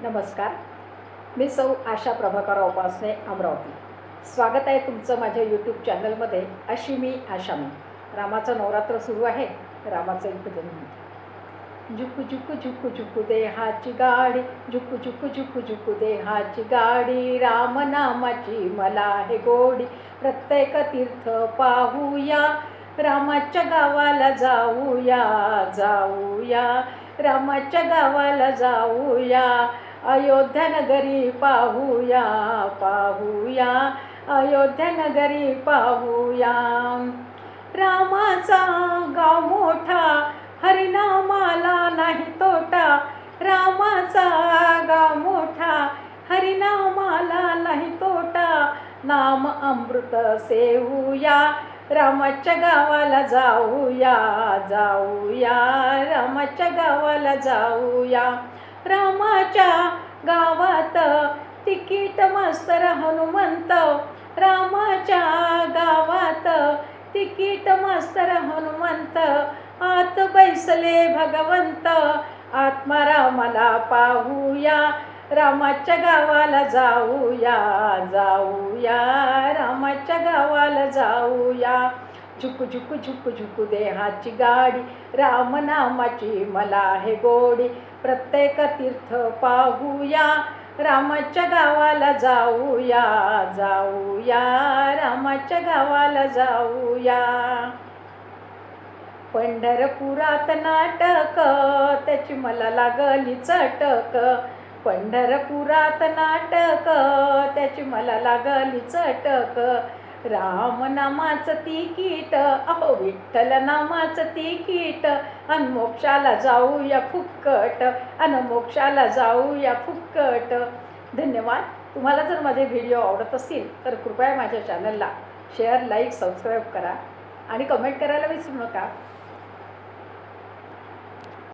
नमस्कार. मी सौ आशा प्रभाकरराव उपासने, अमरावती. स्वागत आहे तुमचं माझ्या यूट्यूब चॅनलमध्ये. अशी मी आशा. रामाचं नवरात्र सुरू आहे. रामाचं एक भजन म्हणते. झुकू झुकू झुकू झुकू देहाची गाडी, झुकू झुकू झुकू झुकू देहाची गाडी, राम नामाची मला आहे गोडी. प्रत्येक तीर्थ पाहूया, रामाच्या गावाला जाऊया जाऊया, रामाच्या गावाला जाऊया. अयोध्या नगरी पाहूया पाहूया, अयोध्या नगरी पाहूया. रामाचा गाव मोठा, हरिनामाला नाही तोटा. रामाचा गाव मोठा, हरिनामाला नाही तोटा. नाम अमृत सेवूया, रामाच्या गावाला जाऊया जाऊया, रामाच्या गावाला जाऊया. रामाच्या गावात तिकीट मास्तर हनुमंत, रामाच्या गावात तिकीट मास्तर हनुमंत. आत बैसले भगवंत, आत्मारामाला पाहूया, रामाच्या गावाला जाऊया जाऊया, रामाच्या गावाला जाऊया. झुकू झुकू झुकू झुकू देहाची गाडी, राम नामाची मला आहे गोडी. प्रत्येक तीर्थ पाहूया, रामाच्या गावाला जाऊया जाऊया, रामाच्या गावाला जाऊया. पंढरपुरात नाटक, त्याची मला लागली चटक. पंढरपुरात नाटक, त्याची मला लागली चटक. राम नामाचं तिकीट, अहो विठ्ठल नामाचं तिकीट. अन मोक्षाला जाऊया फुक्कट, अन मोक्षाला जाऊया फुक्कट. धन्यवाद. तुम्हाला जर माझे व्हिडिओ आवडत असतील तर कृपया माझ्या चॅनलला शेअर, लाईक, सबस्क्राईब करा आणि कमेंट करायला विसरू नका.